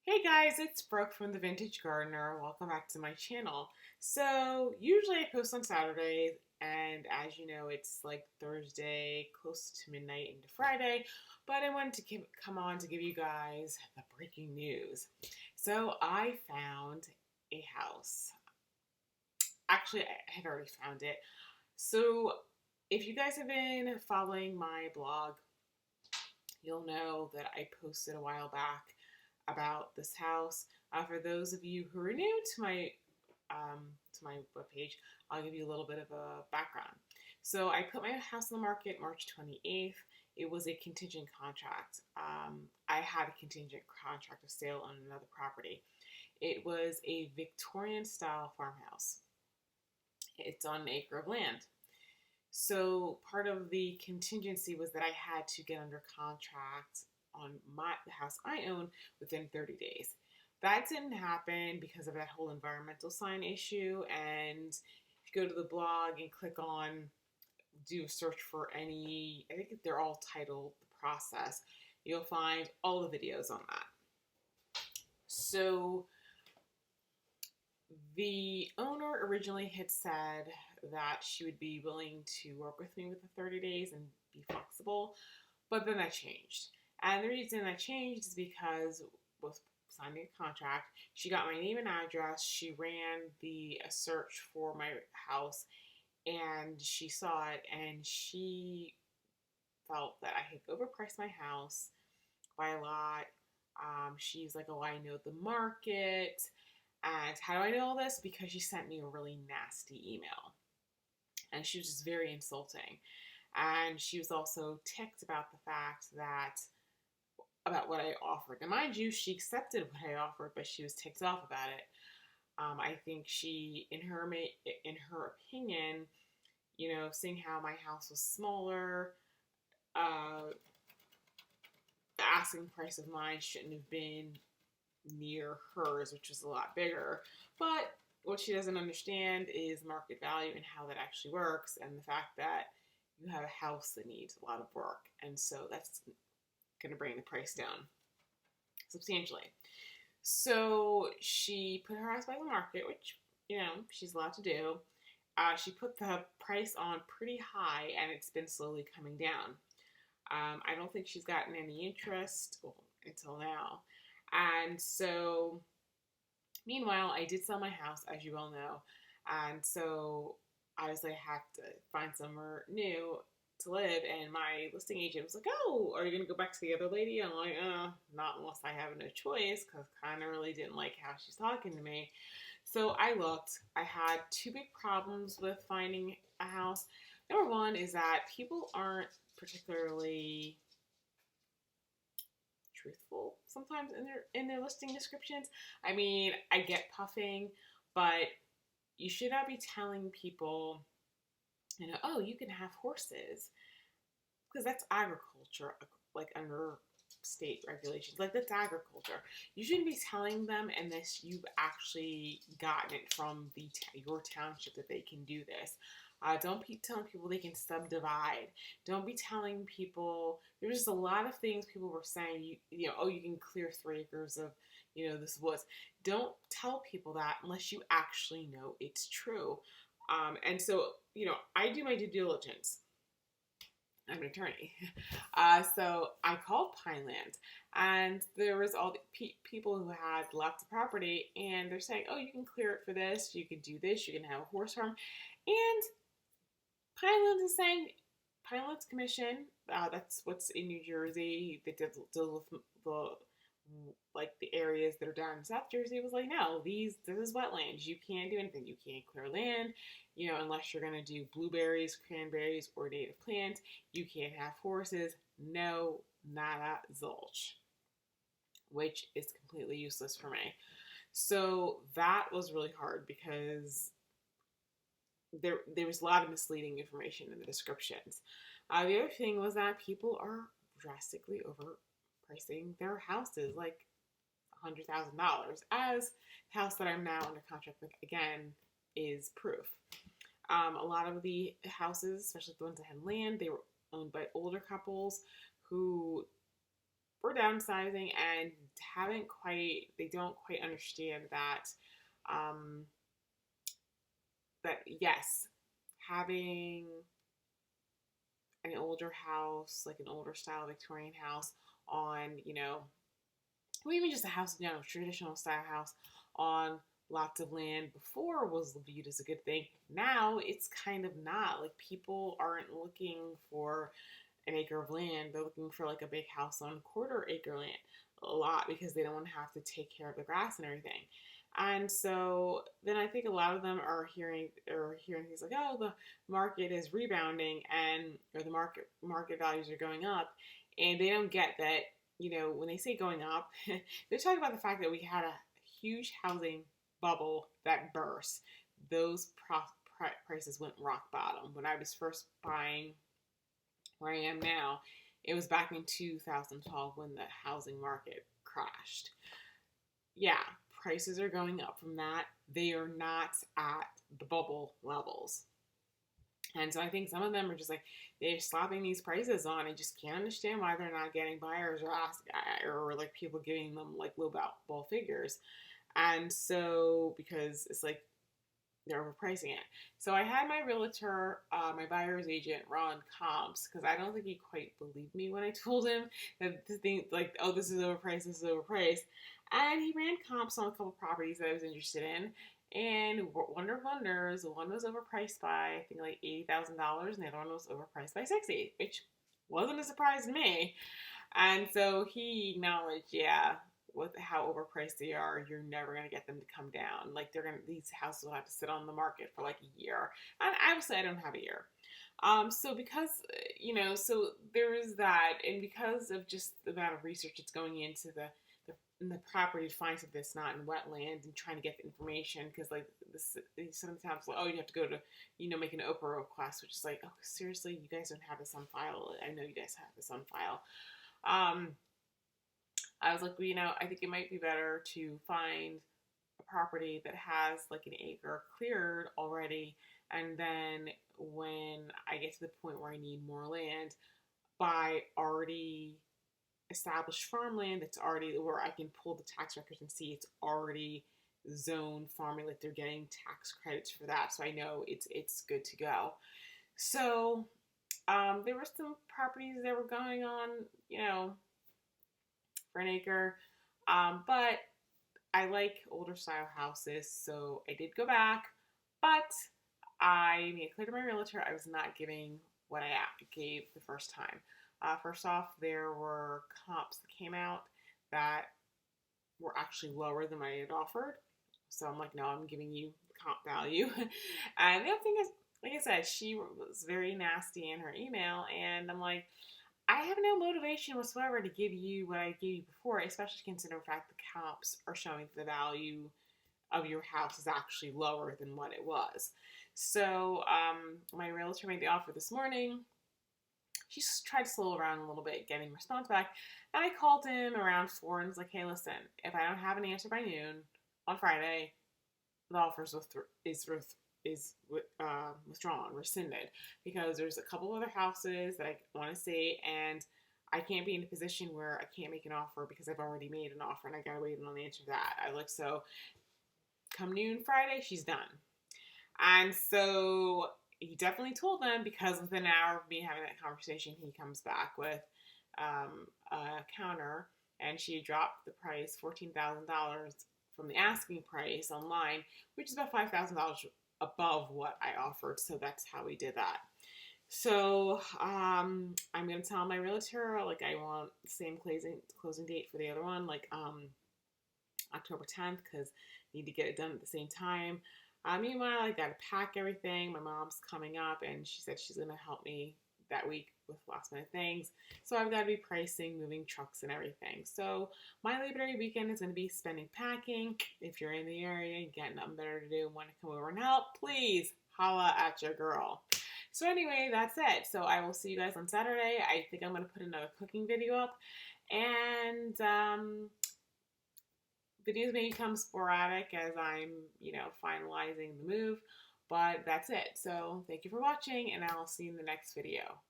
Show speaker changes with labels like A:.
A: Hey guys, it's Brooke from The Vintage Gardener. Welcome back to my channel. So, usually I post on Saturdays, and as you know, it's like Thursday, close to midnight into Friday, but I wanted to come on to give you guys the breaking news. So, I found a house. Actually, I had already found it. So, if you guys have been following my blog, you'll know that I posted a while back about this house. For those of you who are new to my webpage, I'll give you a little bit of a background. So I put my house on the market March 28th. It was a contingent contract. I had a contingent contract of sale on another property. It was a Victorian style farmhouse. It's on an acre of land. So part of the contingency was that I had to get under contract on the house I own within 30 days. That didn't happen because of that whole environmental sign issue. And if you go to the blog and click on do a search for any, I think they're all titled The Process, you'll find all the videos on that. So the owner originally had said that she would be willing to work with me with the 30 days and be flexible, but then that changed. And the reason that changed is because with signing a contract, she got my name and address, she ran a search for my house, and she saw it, and she felt that I had overpriced my house by a lot. She's like, oh, I know the market. And how do I know all this? Because she sent me a really nasty email. And she was just very insulting. And she was also ticked about the fact that, about what I offered. And mind you, she accepted what I offered, but she was ticked off about it. I think she, in her opinion, seeing how my house was smaller, the asking price of mine shouldn't have been near hers, which was a lot bigger. But what she doesn't understand is market value and how that actually works, and the fact that you have a house that needs a lot of work. And so that's going to bring the price down substantially. So she put her house by the market, which, she's allowed to do. She put the price on pretty high, and it's been slowly coming down. I don't think she's gotten any interest until now. And so, meanwhile, I did sell my house, as you all know. And so, obviously, I have to find somewhere new to live. And my listing agent was like, oh, are you going to go back to the other lady? I'm like, not unless I have no choice, because I kind of really didn't like how she's talking to me. So I looked. I had two big problems with finding a house. Number one is that people aren't particularly truthful sometimes in their listing descriptions. I mean, I get puffing, but you should not be telling people, oh, you can have horses, because that's agriculture, like under state regulations. Like, that's agriculture. You shouldn't be telling them unless you've actually gotten it from your township that they can do this. Don't be telling people they can subdivide. Don't be telling people. There's just a lot of things people were saying. Oh, you can clear 3 acres of, this woods. Don't tell people that unless you actually know it's true. And so, I do my due diligence. I'm an attorney. So I called Pineland, and there was all the people who had lots of property, and they're saying, oh, you can clear it for this, you can do this, you can have a horse farm. And Pineland is saying, Pineland's commission, that's what's in New Jersey, they deal with the areas that are down in South Jersey, was like, no, this is wetlands. You can't do anything. You can't clear land, unless you're going to do blueberries, cranberries, or native plants. You can't have horses. No, nada, zilch, which is completely useless for me. So that was really hard because there was a lot of misleading information in the descriptions. The other thing was that people are drastically overpricing their houses, like $100,000, as the house that I'm now under contract with, again, is proof. A lot of the houses, especially the ones that had land, they were owned by older couples who or downsizing and they don't quite understand that, um, that yes, having an older house, like an older style Victorian house on, or even just a house, traditional style house on lots of land before was viewed as a good thing. Now it's kind of not. Like people aren't looking for an acre of land. They're looking for like a big house on quarter-acre land a lot because they don't want to have to take care of the grass and everything. And so then I think a lot of them are hearing things like, oh, the market is rebounding and or the market values are going up, and they don't get that, when they say going up, they're talking about the fact that we had a huge housing bubble that burst. Those prices went rock bottom. When I was first buying where I am now, it was back in 2012 when the housing market crashed. Yeah, prices are going up from that. They are not at the bubble levels. And so I think some of them are just like, they're slapping these prices on and just can't understand why they're not getting buyers or like people giving them like low ball figures. And so because it's like they're overpricing it. So I had my realtor, my buyer's agent, run comps because I don't think he quite believed me when I told him that the thing like, oh, this is overpriced, this is overpriced. And he ran comps on a couple properties that I was interested in. And wonder of wonders, one was overpriced by I think like $80,000, and the other one was overpriced by 60, which wasn't a surprise to me. And so he acknowledged, yeah, with how overpriced they are, you're never gonna get them to come down. Like these houses will have to sit on the market for like a year. And obviously, I don't have a year. So because so there is that, and because of just the amount of research that's going into the property to find something that's not in wetland and trying to get the information, because like this sometimes like, oh, you have to go to make an Oprah request, which is like, oh, seriously, you guys don't have this on file. I know you guys have this on file. I was like, well, I think it might be better to find a property that has like an acre cleared already, and then when I get to the point where I need more land, buy already established farmland that's already where I can pull the tax records and see it's already zoned farming, like they're getting tax credits for that, so I know it's good to go. So there were some properties that were going on, for an acre, but I like older style houses, so I did go back, but I made it clear to my realtor I was not giving what I gave the first time. First off, there were comps that came out that were actually lower than I had offered. So I'm like, no, I'm giving you comp value. And the other thing is, like I said, she was very nasty in her email, and I'm like, I have no motivation whatsoever to give you what I gave you before, especially considering the fact the comps are showing the value of your house is actually lower than what it was. So my realtor made the offer this morning. She tried to slow around a little bit, getting response back. And I called him around 4 and was like, hey, listen, if I don't have an answer by noon on Friday, the offer is withdrawn, rescinded, because there's a couple other houses that I want to see, and I can't be in a position where I can't make an offer because I've already made an offer and I gotta wait on the answer to that. I like, so come noon Friday, she's done. And so he definitely told them, because within an hour of me having that conversation, he comes back with a counter, and she dropped the price $14,000 from the asking price online, which is about $5,000 above what I offered. So that's how we did that. So I'm gonna tell my realtor like I want the same closing date for the other one, like October 10th, because I need to get it done at the same time. Meanwhile, I gotta pack everything. My mom's coming up, and she said she's gonna help me that week with last minute things. So I've got to be pricing, moving trucks and everything. So my Labor Day weekend is going to be spending packing. If you're in the area, you got nothing better to do, want to come over and help, please holla at your girl. So anyway, that's it. So I will see you guys on Saturday. I think I'm going to put another cooking video up, and videos may become sporadic as I'm, finalizing the move, but that's it. So thank you for watching, and I'll see you in the next video.